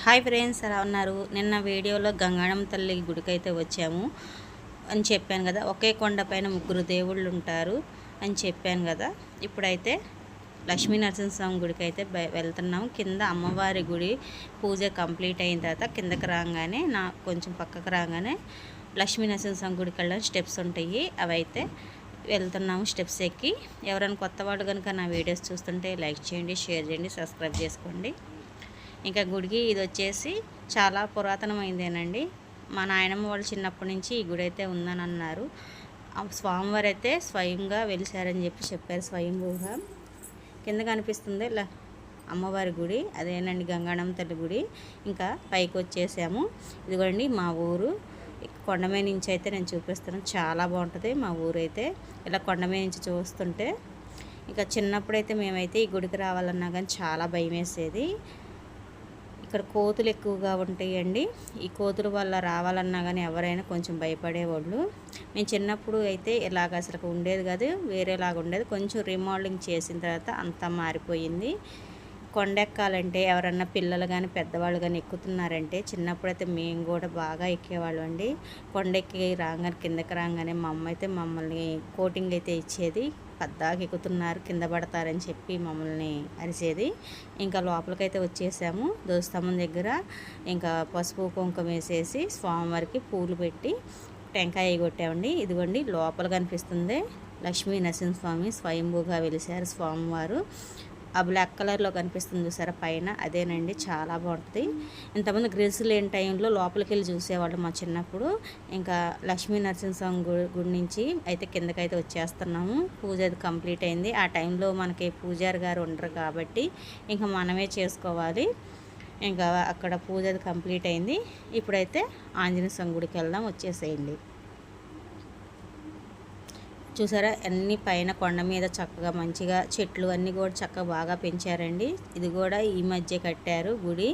Hi friends, ఎలా ఉన్నారు? నిన్న వీడియోలో గంగాణం తల్లి గుడికైతే వచ్చాము అని చెప్పాను కదా. ఒకే కొండపైన ముగ్గురు దేవుళ్ళు ఉంటారు అని చెప్పాను కదా. ఇప్పుడైతే లక్ష్మీ నరసింహస్వామి గుడికి అయితే వెళ్తున్నాము. కింద అమ్మవారి గుడి పూజ కంప్లీట్ అయిన తర్వాత కిందకి రాగానే కొంచెం పక్కకు రాగానే లక్ష్మీ నరసింహస్వామి గుడికి వెళ్ళడానికి స్టెప్స్ ఉంటాయి. అవి అయితే వెళ్తున్నాము స్టెప్స్ ఎక్కి. ఎవరైనా కొత్త వాళ్ళు కనుక నా వీడియోస్ చూస్తుంటే లైక్ చేయండి, షేర్ చేయండి, సబ్స్క్రైబ్ చేసుకోండి. ఇంకా గుడికి ఇది వచ్చేసి చాలా పురాతనమైందేనండి. మా నాయనమ్మ వాళ్ళు చిన్నప్పటి నుంచి ఈ గుడి అయితే ఉందని అన్నారు. స్వామివారు అయితే స్వయంగా వెలిసారని చెప్పారు. స్వయంభూగా కింద కనిపిస్తుంది అమ్మవారి గుడి, అదేనండి గంగాణం తల్లి గుడి. ఇంకా పైకి వచ్చేసాము. ఇదిగోండి మా ఊరు. కొండమే నుంచి అయితే నేను చూపిస్తాను. చాలా బాగుంటుంది మా ఊరు అయితే. ఇలా కొండమే నుంచి చూస్తుంటే ఇంకా చిన్నప్పుడైతే మేమైతే ఈ గుడికి రావాలన్నా కానీ చాలా భయం వేసేది. ఇక్కడ కోతులు ఎక్కువగా ఉంటాయండి. ఈ కోతుల వల్ల రావాలన్నా కానీ ఎవరైనా కొంచెం భయపడేవాళ్ళు. మేము చిన్నప్పుడు అయితే ఇలాగ అసలు ఉండేది కాదు, వేరేలాగా ఉండేది. కొంచెం రీమోడలింగ్ చేసిన తర్వాత అంతా మారిపోయింది. కొండెక్కాలంటే ఎవరన్నా పిల్లలు కానీ పెద్దవాళ్ళు కానీ ఎక్కుతున్నారంటే చిన్నప్పుడైతే మేము కూడా బాగా ఎక్కేవాళ్ళం అండి. కొండెక్కి రాగానే కిందకి రాగానే మా అమ్మ అయితే మమ్మల్ని కోటింగ్ అయితే ఇచ్చేది. పద్దాకి ఎక్కుతున్నారు, కింద పడతారని చెప్పి మమ్మల్ని అరిచేది. ఇంకా లోపలికైతే వచ్చేసాము. ధ్వజస్తంభం దగ్గర ఇంకా పసుపు కుంకుమ వేసేసి స్వామివారికి పూలు పెట్టి టెంకాయ కొట్టామండి. ఇదిగోండి లోపల కనిపిస్తుంది లక్ష్మీ నరసింహస్వామి స్వయంభూగా వెలిసారు స్వామివారు. ఆ బ్లాక్ కలర్లో కనిపిస్తుంది చూసారా పైన, అదేనండి. చాలా బాగుంటుంది. ఇంతమంది గ్రిల్స్ లేని టైంలో లోపలికి వెళ్ళి చూసేవాళ్ళు మా చిన్నప్పుడు. ఇంకా లక్ష్మీ నరసింహస్వామి గుడి నుంచి అయితే కిందకైతే వచ్చేస్తున్నాము. పూజ అది కంప్లీట్ అయింది. ఆ టైంలో మనకి పూజారి గారు ఉండరు కాబట్టి ఇంకా మనమే చేసుకోవాలి. ఇంకా అక్కడ పూజ అది కంప్లీట్ అయింది. ఇప్పుడైతే ఆంజనేయ స్వామి గుడికి వెళ్దాం, వచ్చేసేయండి. చూసారా అన్ని పైన కొండ మీద చక్కగా మంచిగా చెట్లు అన్నీ కూడా చక్కగా బాగా పెంచారండి. ఇది కూడా ఈ మధ్య కట్టారు గుడి.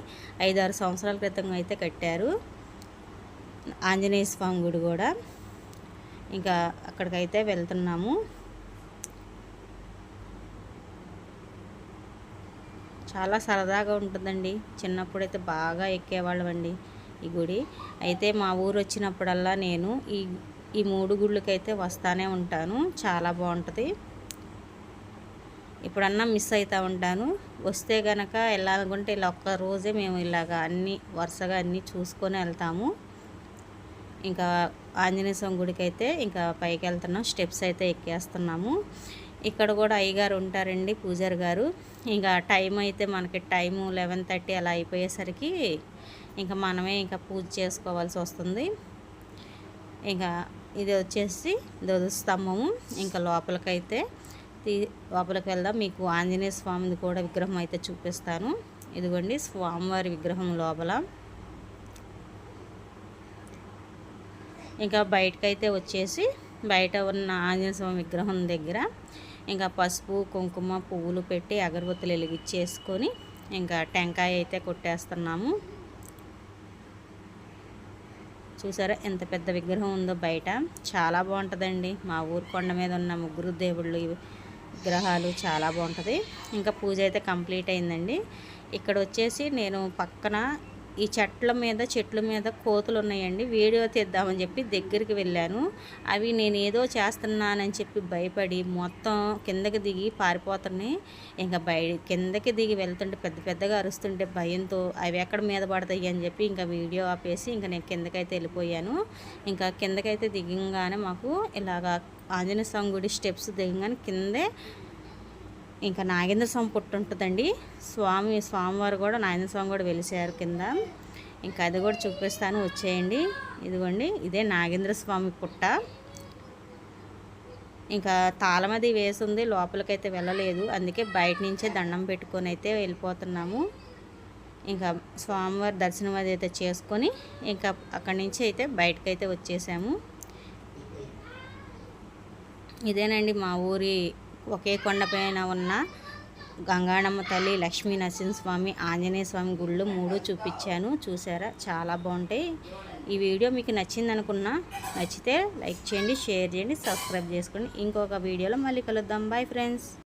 5-6 సంవత్సరాల క్రితం అయితే కట్టారు ఆంజనేయ స్వామి గుడి కూడా. ఇంకా అక్కడికైతే వెళ్తున్నాము. చాలా సరదాగా ఉంటుందండి. చిన్నప్పుడైతే బాగా ఎక్కేవాళ్ళం అండి ఈ గుడి. అయితే మా ఊరు వచ్చినప్పుడల్లా నేను ఈ 3 గుళ్ళకైతే వస్తానే ఉంటాను. చాలా బాగుంటుంది. ఇప్పుడన్నా మిస్ అవుతూ ఉంటాను. వస్తే కనుక వెళ్ళాలనుకుంటే ఇలా ఒక్క రోజే మేము ఇలాగా వరుసగా అన్నీ చూసుకొని వెళ్తాము. ఇంకా ఆంజనేయ స్వామి గుడికి అయితే ఇంకా పైకి వెళ్తున్నాం. స్టెప్స్ అయితే ఎక్కేస్తున్నాము. ఇక్కడ కూడా అయ్యగారు ఉంటారండి, పూజారి గారు. ఇంకా టైం అయితే మనకి టైము 11:30 అలా అయిపోయేసరికి ఇంకా మనమే ఇంకా పూజ చేసుకోవాల్సి వస్తుంది. ఇంకా ఇది వచ్చేసి ధ్వజస్తంభము. ఇంకా లోపలికి వెళ్దాం. మీకు ఆంజనేయ స్వామిది కూడా విగ్రహం అయితే చూపిస్తాను. ఇదిగోండి స్వామివారి విగ్రహం లోపల. ఇంకా బయటకైతే వచ్చేసి బయట ఉన్న ఆంజనేయ స్వామి విగ్రహం దగ్గర ఇంకా పసుపు కుంకుమ పువ్వులు పెట్టి అగరబత్తులు వెలిగించేసుకొని ఇంకా టెంకాయ అయితే కొట్టేస్తున్నాము. చూసారా ఎంత పెద్ద విగ్రహం ఉందో బయట. చాలా బాగుంటుందండి. మా ఊరు కొండ మీద ఉన్న ముగ్గురు దేవుళ్ళు విగ్రహాలు చాలా బాగుంటుంది. ఇంకా పూజ అయితే కంప్లీట్ అయిందండి. ఇక్కడ వచ్చేసి నేను పక్కన ఈ చెట్ల మీద కోతులు ఉన్నాయండి. వీడియో తీద్దామని చెప్పి దగ్గరికి వెళ్ళాను. అవి నేను ఏదో చేస్తున్నానని చెప్పి భయపడి మొత్తం కిందకి దిగి పారిపోతున్నాయి. ఇంకా కిందకి దిగి వెళ్తుంటే పెద్దగా అరుస్తుంటే భయంతో అవి ఎక్కడ మీద పడతాయి అని చెప్పి ఇంకా వీడియో ఆపేసి ఇంకా నేను కిందకైతే వెళ్ళిపోయాను. ఇంకా కిందకైతే దిగంగానే మాకు ఇలాగా ఆంజనేయ స్వామి గుడి స్టెప్స్ దిగంగానే కిందే ఇంకా నాగేంద్ర స్వామి పుట్టు ఉంటుందండి. స్వామివారు కూడా నాగేంద్ర స్వామి కూడా వెలిసారు కింద. ఇంకా అది కూడా చూపిస్తాను, వచ్చేయండి. ఇదిగోండి ఇదే నాగేంద్ర స్వామి పుట్ట. ఇంకా తాళం అది వేసింది, లోపలికైతే వెళ్ళలేదు. అందుకే బయట నుంచే దండం పెట్టుకొని అయితే వెళ్ళిపోతున్నాము. ఇంకా స్వామివారి దర్శనం అది అయితే చేసుకొని ఇంకా అక్కడి నుంచి అయితే బయటకైతే వచ్చేసాము. ఇదేనండి మా ఊరి ఒకే కొండపైన ఉన్న గంగాణమ్మ తల్లి, లక్ష్మీ నరసింహస్వామి, ఆంజనేయ స్వామి గుళ్ళు 3 చూపించాను. చూసారా చాలా బాగుంటాయి. ఈ వీడియో మీకు నచ్చింది అనుకున్నా. నచ్చితే లైక్ చేయండి, షేర్ చేయండి, సబ్స్క్రైబ్ చేసుకోండి. ఇంకొక వీడియోలో మళ్ళీ కలుద్దాం. Bye friends.